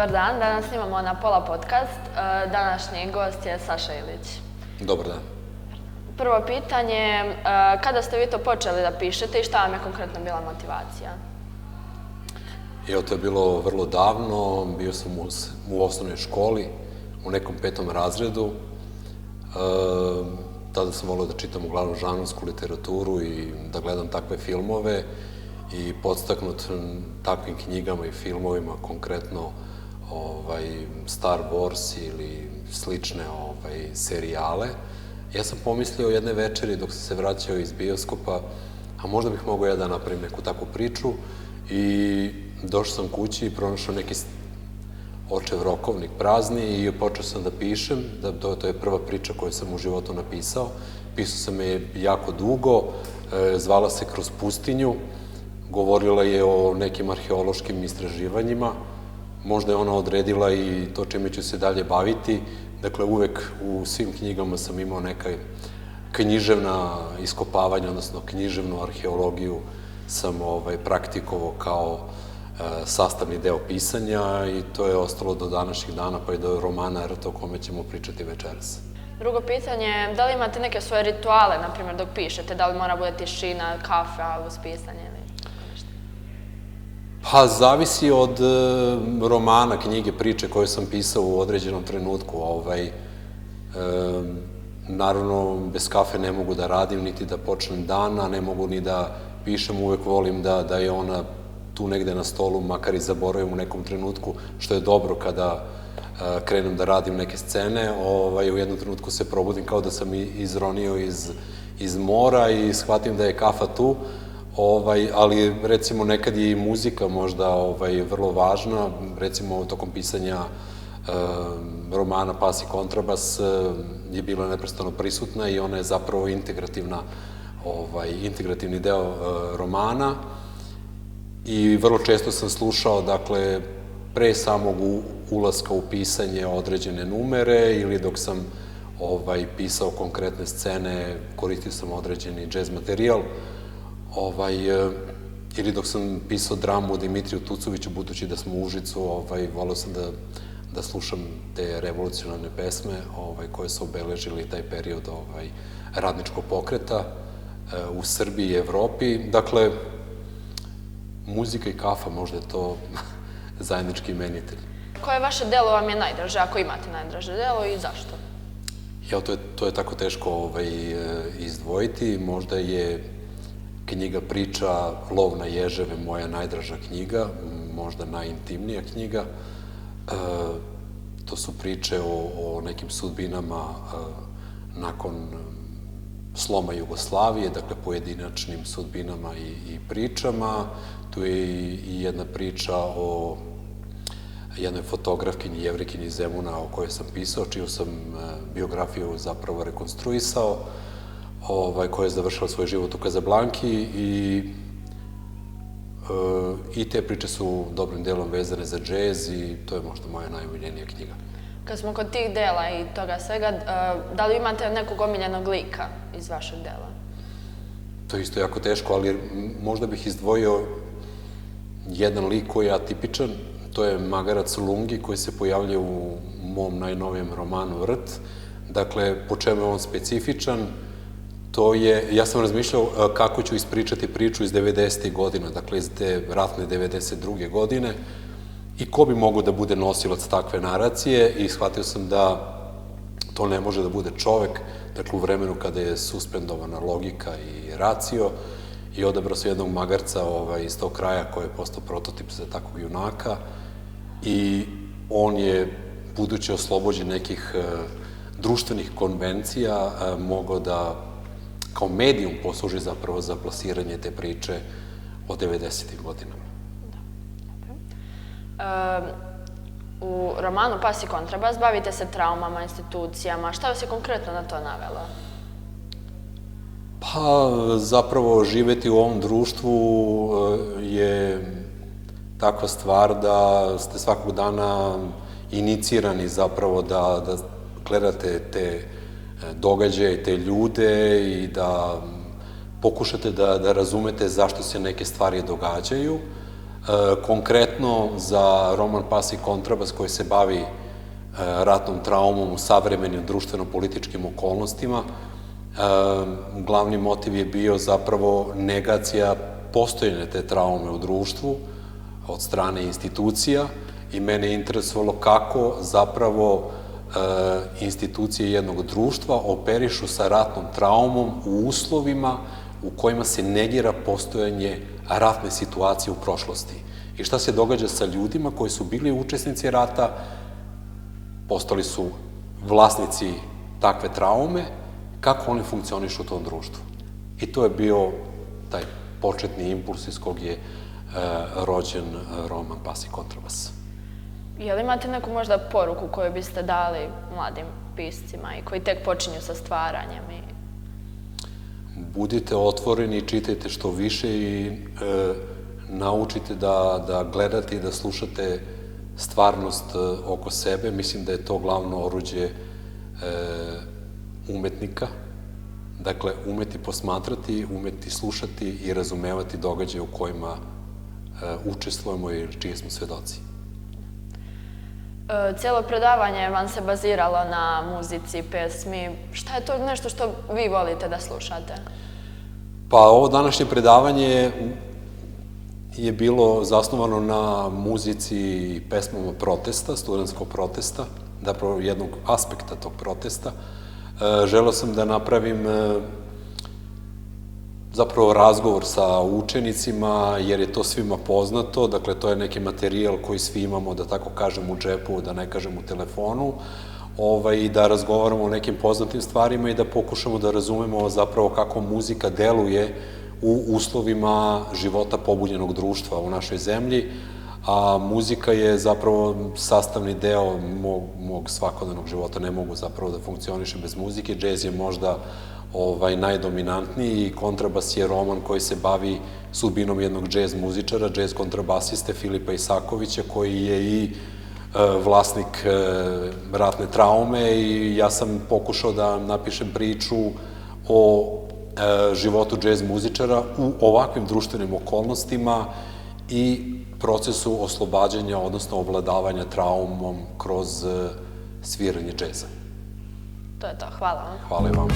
Dobar dan, danas snimamo na Pola podcast. Današnji gost je Saša Ilić. Dobar dan. Prvo pitanje, kada ste vi to počeli da pišete i šta vam je konkretno bila motivacija? Evo, to je bilo vrlo davno, bio sam u osnovnoj školi, u nekom 5. razredu. Tada sam volio da čitam uglavnom žanrovsku literaturu i da gledam takve filmove i podstaknut takvim knjigama i filmovima, konkretno Star Wars ili slične serijale. Ja sam pomislio jedne večeri dok sam se vraćao iz bioskopa, a možda bih mogao ja da napravim neku takvu priču, i došao sam kući i pronašao neki očev rokovnik prazni i počeo sam da pišem. To je prva priča koju sam u životu napisao. Pisao sam je jako dugo, zvala se Kroz pustinju, govorila je o nekim arheološkim istraživanjima. Možda je ona odredila i to čime ću se dalje baviti. Dakle, uvek u svim knjigama sam imao neka književna iskopavanja, odnosno književnu arheologiju sam praktikovao kao sastavni deo pisanja i to je ostalo do današnjih dana, pa i do romana Rt o kome ćemo pričati večeras. Drugo pitanje, da li imate neke svoje rituale, na primjer, dok pišete? Da li mora bude tišina, kafa uz pisanje ili nešto? Pa, zavisi od romana, knjige, priče koje sam pisao u određenom trenutku. Naravno, bez kafe ne mogu da radim, niti da počnem dan, a ne mogu ni da pišem. Uvek volim da je ona tu negde na stolu, makar i zaboravim u nekom trenutku, što je dobro kada krenem da radim neke scene. U jednom trenutku se probudim kao da sam izronio iz mora i shvatim da je kafa tu, ali recimo nekad je i muzika možda vrlo važna. Recimo tokom pisanja romana Pas i kontrabas je bila neprestano prisutna i ona je zapravo integrativni deo romana i vrlo često sam slušao, dakle, pre samog ulaska u pisanje određene numere ili dok sam pisao konkretne scene, koristio sam određeni džez materijal, ili dok sam pisao dramu o Dimitriju Tucoviću, budući da smo u Užicu, voleo sam da slušam te revolucionarne pesme koje su obeležili taj period radničkog pokreta u Srbiji i Evropi. Dakle, muzika i kafa, možda je to zajednički imenitelj. Koje vaše delo vam je najdraže, ako imate najdraže delo, i zašto? Evo, to je tako teško izdvojiti. Možda je knjiga priča Lov na ježeve moja najdraža knjiga, možda najintimnija knjiga. To su priče o nekim sudbinama nakon sloma Jugoslavije, dakle pojedinačnim sudbinama i pričama. Tu je i jedna priča o jednoj fotografkinji, Jevrikinji iz Zemuna, o kojoj sam pisao, čiju sam biografiju zapravo rekonstruisao, koja je završila svoj život u Kazablanki i te priče su dobrim delom vezane za džez i to je možda moja najomiljenija knjiga. Kad smo kod tih dela i toga svega, da li imate nekog omiljenog lika iz vašeg dela? To je isto jako teško, ali možda bih izdvojio jedan lik koji je atipičan. To je Magarac Lungi, koji se pojavlja u mom najnovijem romanu Rt. Dakle, po čemu je on specifičan? Ja sam razmišljao kako ću ispričati priču iz 90. godina, dakle iz te ratne 92. godine, i ko bi mogao da bude nosilac takve naracije, i shvatio sam da to ne može da bude čovek, dakle u vremenu kada je suspendovana logika i racio, i odabrao sam jednog magarca iz tog kraja koji je postao prototip za takvog junaka, i on je, budući oslobođen nekih društvenih konvencija, mogao da kao medijum posluži zapravo za plasiranje te priče o 90. godinama. U romanu Pas i kontrabas bavite se traumama, institucijama. Šta vas je konkretno na to navelo? Pa, zapravo, živeti u ovom društvu je takva stvar da ste svakog dana inicirani zapravo da gledate te događaje, te ljude i da pokušate da razumete zašto se neke stvari događaju. Konkretno za roman Pas i kontrabas koji se bavi ratnom traumom u savremenim društveno-političkim okolnostima, glavni motiv je bio zapravo negacija postojanja te traume u društvu od strane institucija i mene je interesovalo kako zapravo institucije jednog društva operišu sa ratnom traumom u uslovima u kojima se negira postojanje ratne situacije u prošlosti. I šta se događa sa ljudima koji su bili učesnici rata, postali su vlasnici takve traume, kako oni funkcionišu u tom društvu. I to je bio taj početni impuls iz kog je rođen roman Pas i kontrabas. Je li imate neku možda poruku koju biste dali mladim piscima i koji tek počinju sa stvaranjem? Budite otvoreni i čitajte što više i naučite da gledate i da slušate stvarnost oko sebe. Mislim da je to glavno oruđe umetnika. Dakle, umeti posmatrati, umeti slušati i razumevati događaje u kojima učestvujemo i čiji smo svedoci. Cijelo predavanje vam se baziralo na muzici, pesmi. Šta je to nešto što vi volite da slušate? Pa ovo današnje predavanje je bilo zasnovano na muzici i pesmama protesta, studentskog protesta, zapravo jednog aspekta tog protesta. Želeo sam da napravim zapravo razgovor sa učenicima, jer je to svima poznato, dakle to je neki materijal koji svi imamo, da tako kažem, u džepu, da ne kažem u telefonu, i da razgovaramo o nekim poznatim stvarima i da pokušamo da razumemo zapravo kako muzika deluje u uslovima života pobunjenog društva u našoj zemlji, a muzika je zapravo sastavni deo mog svakodnevnog života, ne mogu zapravo da funkcionišem bez muzike. Džez je možda najdominantniji i kontrabas je roman koji se bavi sudbinom jednog džez muzičara, džez kontrabasiste Filipa Isakovića, koji je i vlasnik ratne traume i ja sam pokušao da napišem priču o životu džez muzičara u ovakvim društvenim okolnostima i procesu oslobađanja, odnosno ovladavanja traumom kroz sviranje džeza. To je to. Hvala vam. Hvala i vam.